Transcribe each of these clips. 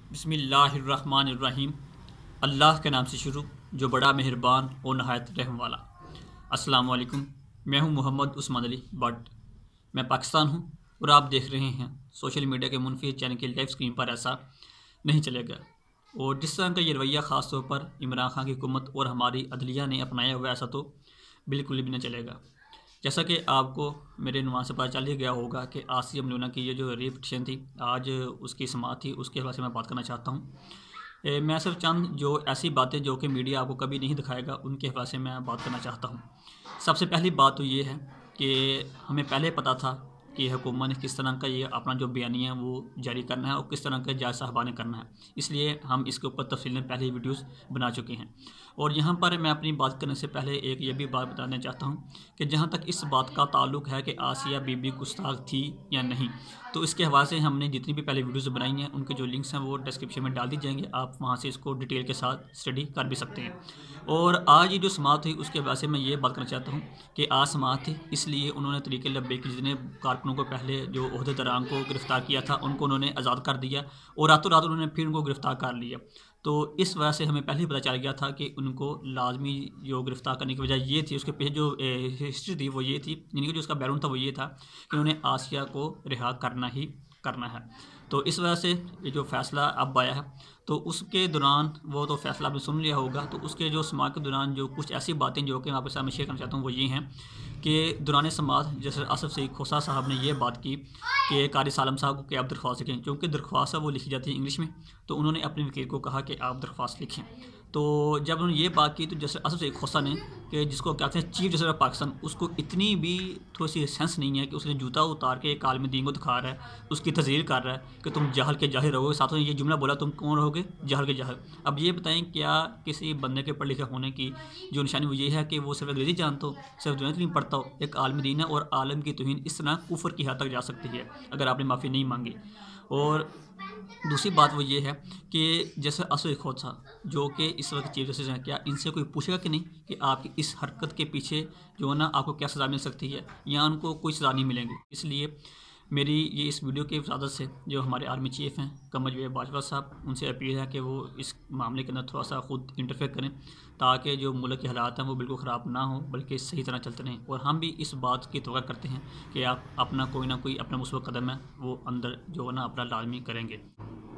बिस्मिल्लाहिर्रहमानिर्रहीम। अल्लाह के नाम से शुरू जो बड़ा मेहरबान और नहायत रहम वाला। अस्सलाम वालेकुम। मैं हूं मोहम्मद उस्मान अली बट मैं पाकिस्तान हूं और आप देख रहे हैं सोशल मीडिया के मुनफी चैनल की लाइव स्क्रीन पर। ऐसा नहीं चलेगा और जिस तरह का ये रवैया ख़ास तौर पर इमरान खान की हुकूमत और हमारी अदलिया ने अपनाया हुआ, ऐसा तो बिल्कुल भी नहीं चलेगा। जैसा कि आपको मेरे नुमान से पता चल ही गया होगा कि आसिया मलिना की ये जो रेप पिटीशन थी, आज उसकी समाअत थी, उसके हवाले से मैं बात करना चाहता हूँ। मैं सिर्फ चंद जो ऐसी बातें जो कि मीडिया आपको कभी नहीं दिखाएगा उनके हवाले से मैं बात करना चाहता हूँ। सबसे पहली बात तो ये है कि हमें पहले पता था कि हुकूमत ने किस तरह का ये अपना जो बयानिया वो जारी करना है और किस तरह का जायज़ साहबाने करना है, इसलिए हम इसके ऊपर तफसील में पहले ही वीडियोस बना चुके हैं। और यहाँ पर मैं अपनी बात करने से पहले एक ये भी बात बताना चाहता हूँ कि जहाँ तक इस बात का ताल्लुक है कि आसिया बीबी गुस्ताख थी या नहीं, तो इसके हवाले से हमने जितनी भी पहले वीडियोस बनाई हैं उनके जो लिंक्स हैं वो डिस्क्रिप्शन में डाल दी जाएंगे, आप वहाँ से इसको डिटेल के साथ स्टडी कर भी सकते हैं। और आज ये जो समाअत हुई उसके हवाले से मैं ये बात करना चाहता हूँ कि आज समाअत थी, इसलिए उन्होंने तरीके लब्बे के जितने कारकुनों को पहले जो ओहदेदारान को गिरफ़्तार किया था उनको उन्होंने आज़ाद कर दिया और रातों रात उन्होंने फिर उनको गिरफ़्तार कर लिया। तो इस वजह से हमें पहले ही पता चल गया था कि उनको लाजमी जो गिरफ़्तार करने की वजह ये थी, उसके पीछे जो हिस्ट्री थी वो ये थी, यानी कि जो उसका बैकग्राउंड था वो ये था कि उन्होंने आसिया को रिहा करना ही करना है। तो इस वजह से ये जो फ़ैसला अब आया है, तो उसके दौरान वो तो फ़ैसला आपने सुन लिया होगा, तो उसके जो समाअत के दौरान जो कुछ ऐसी बातें जो कि मैं आपके सामने शेयर करना चाहता हूँ वो ये हैं कि दौरान समाअत जैसे असफ सईद खोसा साहब ने ये बात की कि कारी सालम साहब को कि आप दरख्वास्त लिखें, क्योंकि दरख्वास्त वो लिखी जाती है इंग्लिश में, तो उन्होंने अपने वकील को कहा कि आप दरख्वास्त लिखें। तो जब उन्होंने ये बात की तो जैसे असफ सईद खोसा ने, कि जिसको कहते हैं चीफ जस्टिस ऑफ पाकिस्तान, उसको इतनी भी थोड़ी सी सेंस नहीं है कि उसने जूता उतार के एक आलिम दीन को दिखा रहा है, उसकी तज़हीर कर रहा है कि तुम जहल के जाहिर रहोगे, साथ में ये जुमला बोला तुम कौन रहोगे, जहल के जाहिर। अब ये बताएं क्या किसी बंदे के पढ़े लिखे होने की जो निशानी वो ये है कि वो सिर्फ अंग्रेज़ी जानता हो, सिर्फ दुनिया नहीं पढ़ता हो? एक आलिम दीन है और आलम की तौहीन इस तरह कुफर की हद तक जा सकती है अगर आपने माफ़ी नहीं मांगी। और दूसरी बात वो ये है कि जैसे असद खोसा जो कि इस वक्त चीफ जस्टिस हैं, क्या इनसे कोई पूछेगा कि नहीं कि आपकी इस हरकत के पीछे जो है ना आपको क्या सज़ा मिल सकती है, या उनको कोई सज़ा नहीं मिलेगी? इसलिए मेरी ये इस वीडियो की इजाज़त से जो हमारे आर्मी चीफ़ हैं कमर जावेद बाजवा साहब, उनसे अपील है कि वो इस मामले के अंदर थोड़ा सा ख़ुद इंटरफेयर करें ताकि जो मुल्क के हालात हैं वो बिल्कुल ख़राब ना हो बल्कि सही तरह चलते रहें। और हम भी इस बात की तवक्को करते हैं कि आप अपना कोई ना कोई अपना मुस्बत कदम है वो अंदर जो है ना अपना लाजमी करेंगे।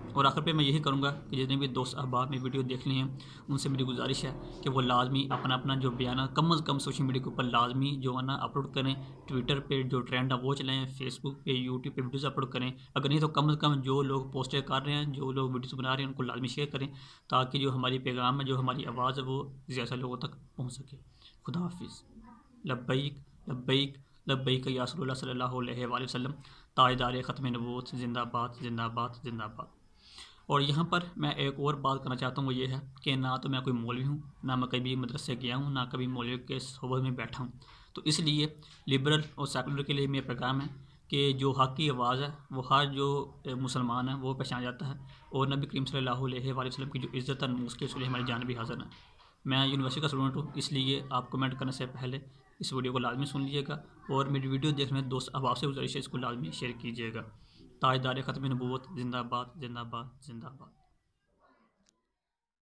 और आखिर पे मैं यही करूँगा कि जितने भी दोस्त अहबाब में वीडियो देख लिए हैं उनसे मेरी गुजारिश है कि वो लाजमी अपना अपना जो बयान कम अज़ कम सोशल मीडिया के ऊपर लाजमी जो है ना अपलोड करें। ट्विटर पे जो ट्रेंड है वो चलाएँ, फेसबुक पे यूट्यूब पे वीडियोज़ अपलोड करें। अगर नहीं तो कम से कम जो लोग पोस्टें कर रहे हैं, जो लोग वीडियोज़ बना रहे हैं, उनको लाजमी शेयर करें ताकि जो हमारी पैगाम है, जो हमारी आवाज़ है वो ज़्यादा लोगों तक पहुँच सके। खुदा हाफिज़। लब्बैक लब्बैक लब्बैक या रसूलल्लाह सल्लल्लाहु अलैहि वसल्लम। ताजदार ख़त्म नबूवत जिंदाबाद जिंदाबाद जिंदाबाद। और यहाँ पर मैं एक और बात करना चाहता हूँ वो ये है कि ना तो मैं कोई मौलवी हूँ, ना मैं कभी मदरसे गया हूँ, ना कभी मौलवी के सोबत में बैठा हूँ। तो इसलिए लिबरल और सेकुलर के लिए मेरा पैगाम है कि जो हक़ की आवाज़ है वो हर जो मुसलमान है वो पहचान जाता है, और नबी करीम सल्लल्लाहु अलैहि वसल्लम की जो इज़्ज़त है उसके लिए हमारी जान भी हाज़िर है। मैं यूनिवर्सिटी का स्टूडेंट हूँ, इसलिए आप कमेंट करने से पहले इस वीडियो को लाजमी सुन लीजिएगा और मेरी वीडियो देखने दोस्त अब आपसे गुजारिश है इसको लाजमी शेयर कीजिएगा। ताजदार ख़त्म नबूवत जिंदाबाद जिंदाबाद जिंदाबाद।